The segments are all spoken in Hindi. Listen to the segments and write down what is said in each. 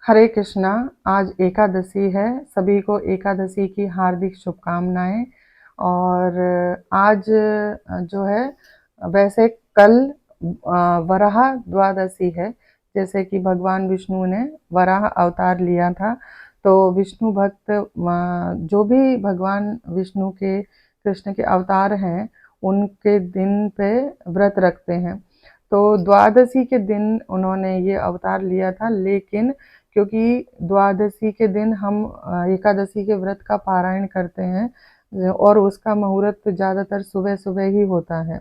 हरे कृष्णा। आज एकादशी है। सभी को एकादशी की हार्दिक शुभकामनाएं। और आज जो है, वैसे कल वराह द्वादशी है। जैसे कि भगवान विष्णु ने वराह अवतार लिया था, तो विष्णु भक्त जो भी भगवान विष्णु के, कृष्ण के अवतार हैं, उनके दिन पे व्रत रखते हैं। तो द्वादशी के दिन उन्होंने ये अवतार लिया था, लेकिन क्योंकि द्वादशी के दिन हम एकादशी के व्रत का पारायण करते हैं और उसका मुहूर्त ज़्यादातर सुबह सुबह ही होता है,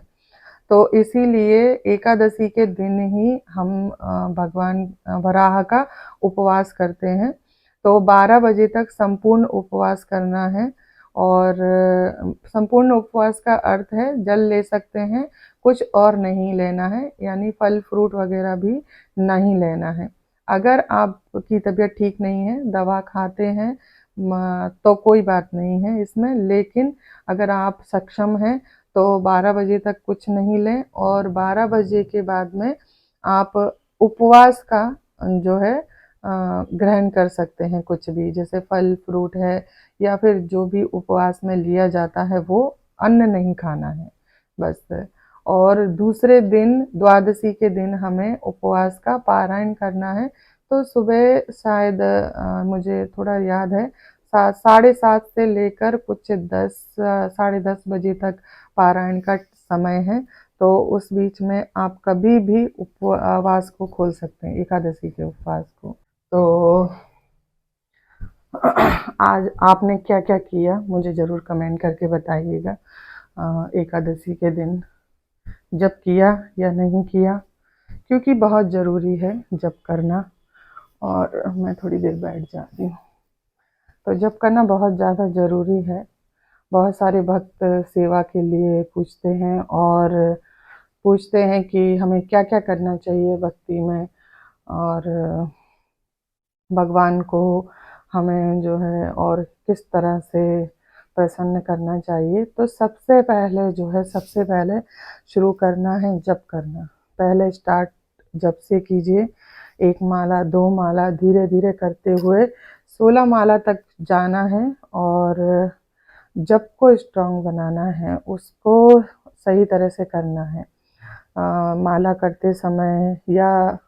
तो इसीलिए एकादशी के दिन ही हम भगवान वराह का उपवास करते हैं। तो 12 बजे तक संपूर्ण उपवास करना है। और संपूर्ण उपवास का अर्थ है जल ले सकते हैं, कुछ और नहीं लेना है, यानी फल फ्रूट वगैरह भी नहीं लेना है। अगर आपकी तबीयत ठीक नहीं है, दवा खाते हैं, तो कोई बात नहीं है इसमें, लेकिन अगर आप सक्षम हैं तो 12 बजे तक कुछ नहीं लें, और 12 बजे के बाद में आप उपवास का जो है ग्रहण कर सकते हैं, कुछ भी, जैसे फल फ्रूट है या फिर जो भी उपवास में लिया जाता है वो अन्न नहीं खाना है, बस। और दूसरे दिन द्वादशी के दिन हमें उपवास का पारायण करना है। तो सुबह शायद मुझे थोड़ा याद है, 7:30 से लेकर कुछ 10 साढ़े 10 बजे तक पारायण का समय है। तो उस बीच में आप कभी भी उपवास को खोल सकते हैं, एकादशी के उपवास को। तो आज आपने क्या क्या किया, मुझे ज़रूर कमेंट करके बताइएगा। एकादशी के दिन जप किया या नहीं किया, क्योंकि बहुत ज़रूरी है जप करना। और मैं थोड़ी देर बैठ जाती हूँ। तो जप करना बहुत ज़्यादा ज़रूरी है। बहुत सारे भक्त सेवा के लिए पूछते हैं और पूछते हैं कि हमें क्या क्या करना चाहिए भक्ति में, और भगवान को हमें जो है और किस तरह से प्रसन्न करना चाहिए। तो सबसे पहले जो है, सबसे पहले शुरू करना है जप करना। पहले स्टार्ट जप से कीजिए। 1 माला, 2 माला, धीरे धीरे करते हुए 16 माला तक जाना है। और जप को स्ट्रांग बनाना है, उसको सही तरह से करना है। माला करते समय या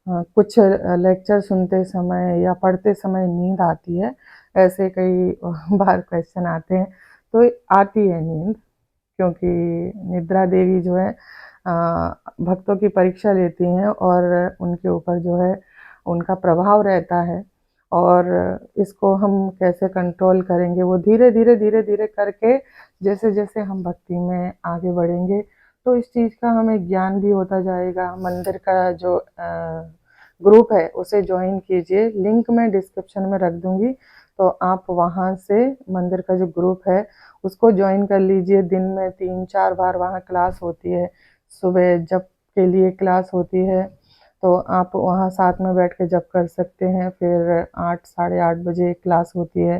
कुछ लेक्चर सुनते समय या पढ़ते समय नींद आती है, ऐसे कई बार क्वेश्चन आते हैं। तो आती है नींद, क्योंकि निद्रा देवी जो है भक्तों की परीक्षा लेती हैं और उनके ऊपर जो है उनका प्रभाव रहता है। और इसको हम कैसे कंट्रोल करेंगे, वो धीरे धीरे धीरे धीरे करके, जैसे जैसे हम भक्ति में आगे बढ़ेंगे तो इस चीज़ का हमें ज्ञान भी होता जाएगा। मंदिर का जो ग्रुप है उसे ज्वाइन कीजिए, लिंक मैं डिस्क्रिप्शन में रख दूंगी, तो आप वहाँ से मंदिर का जो ग्रुप है उसको ज्वाइन कर लीजिए। दिन में 3-4 बार वहाँ क्लास होती है। सुबह जप के लिए क्लास होती है, तो आप वहाँ साथ में बैठ के जप कर सकते हैं। फिर 8 साढ़े 8 बजे क्लास होती है।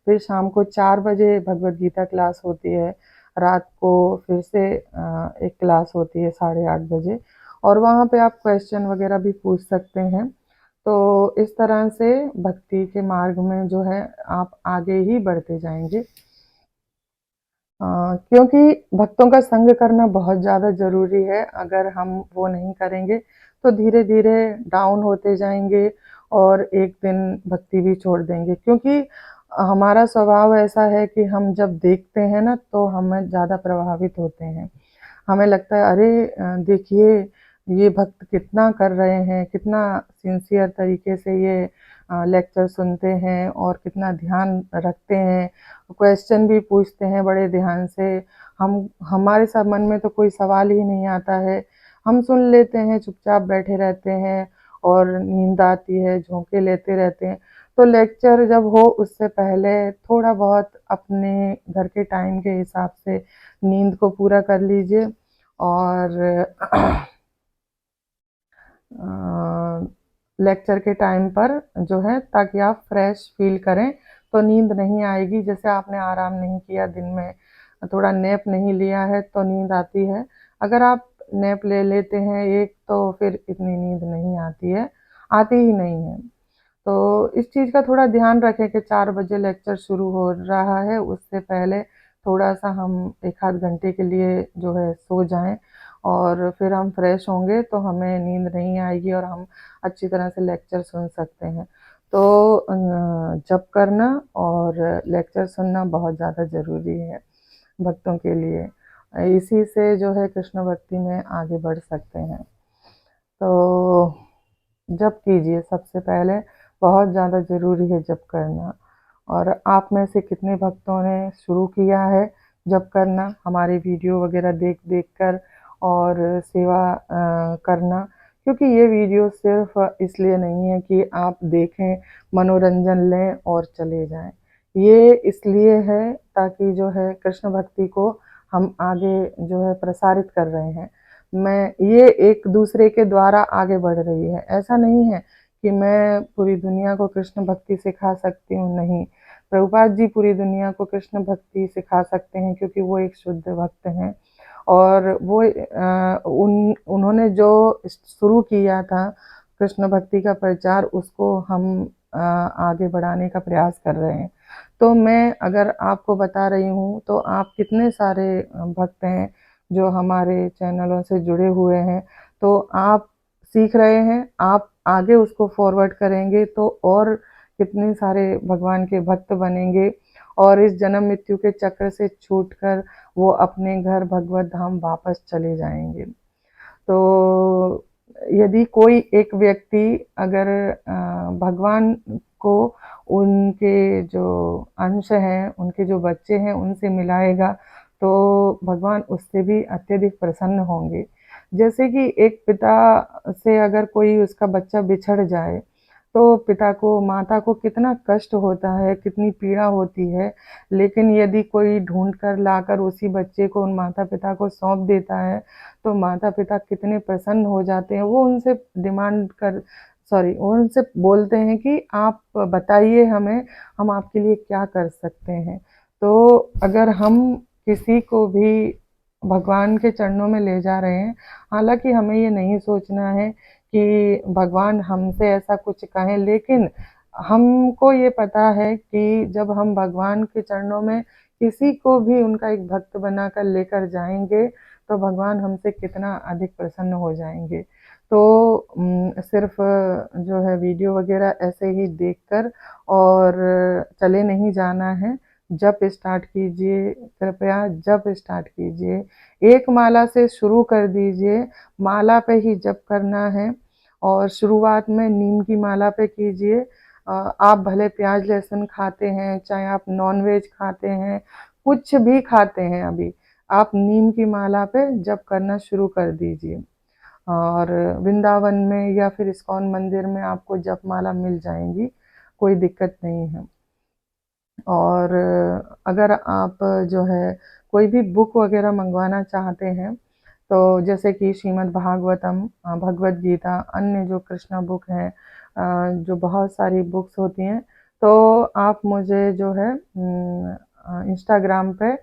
फिर शाम को 4 बजे भगवद गीता क्लास होती है। रात को फिर से एक क्लास होती है 8:30 बजे, और वहाँ पे आप क्वेश्चन वगैरह भी पूछ सकते हैं। तो इस तरह से भक्ति के मार्ग में जो है आप आगे ही बढ़ते जाएंगे। क्योंकि भक्तों का संग करना बहुत ज़्यादा ज़रूरी है। अगर हम वो नहीं करेंगे तो धीरे धीरे डाउन होते जाएंगे और एक दिन भक्ति भी छोड़ देंगे। क्योंकि हमारा स्वभाव ऐसा है कि हम जब देखते हैं ना तो हमें ज़्यादा प्रभावित होते हैं। हमें लगता है अरे देखिए ये भक्त कितना कर रहे हैं, कितना सिंसियर तरीके से ये लेक्चर सुनते हैं और कितना ध्यान रखते हैं, क्वेश्चन भी पूछते हैं बड़े ध्यान से। हम हमारे सब मन में तो कोई सवाल ही नहीं आता है, हम सुन लेते हैं, चुपचाप बैठे रहते हैं और नींद आती है, झोंके लेते रहते हैं। तो लेक्चर जब हो उससे पहले थोड़ा बहुत अपने घर के टाइम के हिसाब से नींद को पूरा कर लीजिए। और लेक्चर के टाइम पर जो है, ताकि आप फ्रेश फील करें, तो नींद नहीं आएगी। जैसे आपने आराम नहीं किया दिन में, थोड़ा नैप नहीं लिया है तो नींद आती है। अगर आप नैप ले लेते हैं एक, तो फिर इतनी नींद नहीं आती है, आती ही नहीं है। तो इस चीज़ का थोड़ा ध्यान रखें कि 4 बजे लेक्चर शुरू हो रहा है, उससे पहले थोड़ा-सा हम 1 आध घंटे के लिए जो है सो जाएँ और फिर हम फ्रेश होंगे तो हमें नींद नहीं आएगी और हम अच्छी तरह से लेक्चर सुन सकते हैं। तो जप करना और लेक्चर सुनना बहुत ज़्यादा ज़रूरी है भक्तों के लिए। इसी से जो है कृष्ण भक्ति में आगे बढ़ सकते हैं। तो जप कीजिए सबसे पहले, बहुत ज़्यादा ज़रूरी है जप करना। और आप में से कितने भक्तों ने शुरू किया है जप करना, हमारी वीडियो वगैरह देख कर और सेवा करना, क्योंकि ये वीडियो सिर्फ़ इसलिए नहीं है कि आप देखें, मनोरंजन लें और चले जाएँ। ये इसलिए है ताकि जो है कृष्ण भक्ति को हम आगे जो है प्रसारित कर रहे हैं। ये एक दूसरे के द्वारा आगे बढ़ रही है। ऐसा नहीं है कि मैं पूरी दुनिया को कृष्ण भक्ति सिखा सकती हूँ, नहीं। प्रभुपाद जी पूरी दुनिया को कृष्ण भक्ति सिखा सकते हैं क्योंकि वो एक शुद्ध भक्त हैं और वो उन्होंने जो शुरू किया था कृष्ण भक्ति का प्रचार, उसको हम आगे बढ़ाने का प्रयास कर रहे हैं। तो मैं अगर आपको बता रही हूँ तो आप कितने सारे भक्त हैं जो हमारे चैनलों से जुड़े हुए हैं, तो आप सीख रहे हैं, आप आगे उसको फॉरवर्ड करेंगे तो और कितने सारे भगवान के भक्त बनेंगे और इस जन्म मृत्यु के चक्र से छूटकर वो अपने घर भगवत धाम वापस चले जाएंगे। तो यदि कोई एक व्यक्ति अगर भगवान को उनके जो अंश हैं, उनके जो बच्चे हैं, उनसे मिलाएगा, तो भगवान उससे भी अत्यधिक प्रसन्न होंगे। जैसे कि एक पिता से अगर कोई उसका बच्चा बिछड़ जाए, तो पिता को, माता को कितना कष्ट होता है, कितनी पीड़ा होती है, लेकिन यदि कोई ढूँढ कर लाकर उसी बच्चे को उन माता-पिता को सौंप देता है, तो माता-पिता कितने प्रसन्न हो जाते हैं। वो उनसे वो उनसे बोलते हैं कि आप बताइए हमें, हम आपके लिए क्या कर सकते हैं। तो अगर हम किसी को भी भगवान के चरणों में ले जा रहे हैं, हालाँकि हमें ये नहीं सोचना है कि भगवान हमसे ऐसा कुछ कहें, लेकिन हमको ये पता है कि जब हम भगवान के चरणों में किसी को भी उनका एक भक्त बनाकर लेकर जाएँगे, तो भगवान हमसे कितना अधिक प्रसन्न हो जाएँगे। तो सिर्फ़ जो है वीडियो वग़ैरह ऐसे ही देखकर और चले नहीं जाना है। जप स्टार्ट कीजिए, कृपया जप स्टार्ट कीजिए। एक माला से शुरू कर दीजिए, माला पे ही जप करना है और शुरुआत में नीम की माला पे कीजिए। आप भले प्याज़ लहसुन खाते हैं, चाहे आप नॉन-वेज खाते हैं, कुछ भी खाते हैं अभी, आप नीम की माला पे जप करना शुरू कर दीजिए। और वृंदावन में या फिर इस्कॉन मंदिर में आपको जपमाला मिल जाएँगी, कोई दिक्कत नहीं है। और अगर आप जो है कोई भी बुक वग़ैरह मँगवाना चाहते हैं, तो जैसे कि श्रीमद् भागवतम, भगवद गीता, अन्य जो कृष्णा बुक हैं, जो बहुत सारी बुक्स होती हैं, तो आप मुझे जो है इंस्टाग्राम पे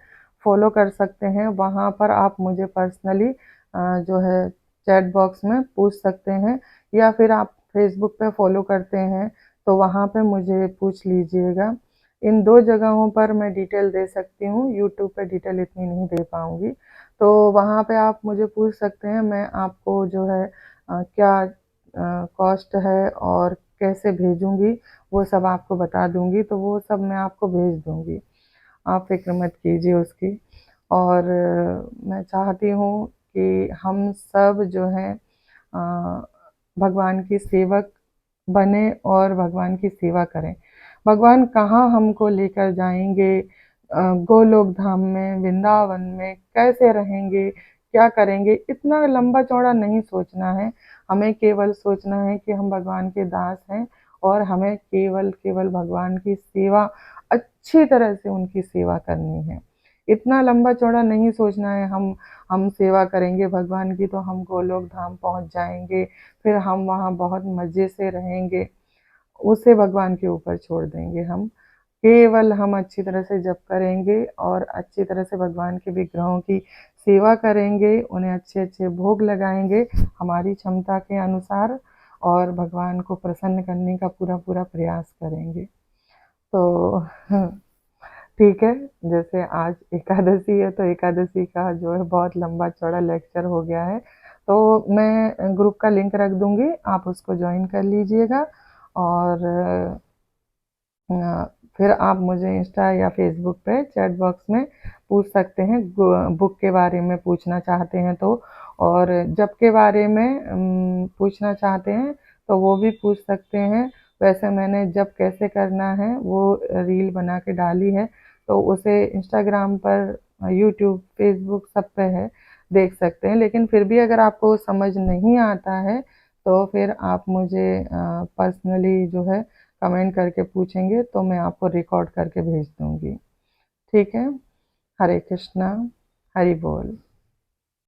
फ़ॉलो कर सकते हैं। वहाँ पर आप मुझे पर्सनली जो है चैट बॉक्स में पूछ सकते हैं या फिर आप फ़ेसबुक पे फ़ॉलो करते हैं, तो वहाँ पे मुझे पूछ लीजिएगा। इन 2 जगहों पर मैं डिटेल दे सकती हूँ, यूट्यूब पे डिटेल इतनी नहीं दे पाऊँगी। तो वहाँ पे आप मुझे पूछ सकते हैं, मैं आपको जो है क्या कॉस्ट है और कैसे भेजूँगी, वो सब आपको बता दूँगी, तो वो सब मैं आपको भेज दूँगी। आप फ़िक्र मत कीजिए उसकी। और मैं चाहती हूँ कि हम सब जो हैं भगवान की सेवक बने और भगवान की सेवा करें। भगवान कहाँ हमको लेकर जाएँगे, गोलोक धाम में, वृंदावन में कैसे रहेंगे, क्या करेंगे, इतना लंबा-चौड़ा नहीं सोचना है। हमें केवल सोचना है कि हम भगवान के दास हैं और हमें केवल भगवान की सेवा, अच्छी तरह से उनकी सेवा करनी है। इतना लंबा-चौड़ा नहीं सोचना है, हम सेवा करेंगे भगवान की तो हम गोलोक धाम पहुँच जाएँगे, फिर हम वहाँ बहुत मज़े से रहेंगे। उसे भगवान के ऊपर छोड़ देंगे हम। केवल हम अच्छी तरह से जप करेंगे और अच्छी तरह से भगवान के विग्रहों की सेवा करेंगे, उन्हें अच्छे-अच्छे भोग लगाएँगे हमारी क्षमता के अनुसार और भगवान को प्रसन्न करने का पूरा पूरा प्रयास करेंगे। तो ठीक है, जैसे आज एकादशी है तो एकादशी का जो है बहुत लंबा चौड़ा लेक्चर हो गया है, तो मैं ग्रुप का लिंक रख दूंगी, आप उसको ज्वाइन कर लीजिएगा। और फिर आप मुझे इंस्टा या फेसबुक पे चैट बॉक्स में पूछ सकते हैं, बुक के बारे में पूछना चाहते हैं तो। और जब के बारे में पूछना चाहते हैं तो वो भी पूछ सकते हैं। वैसे मैंने जब कैसे करना है वो रील बना के डाली है, तो उसे इंस्टाग्राम पर, यूट्यूब, फेसबुक सब पे है, देख सकते हैं। लेकिन फिर भी अगर आपको समझ नहीं आता है तो फिर आप मुझे पर्सनली जो है कमेंट करके पूछेंगे तो मैं आपको रिकॉर्ड करके भेज दूंगी। ठीक है। हरे कृष्णा, हरि बोल।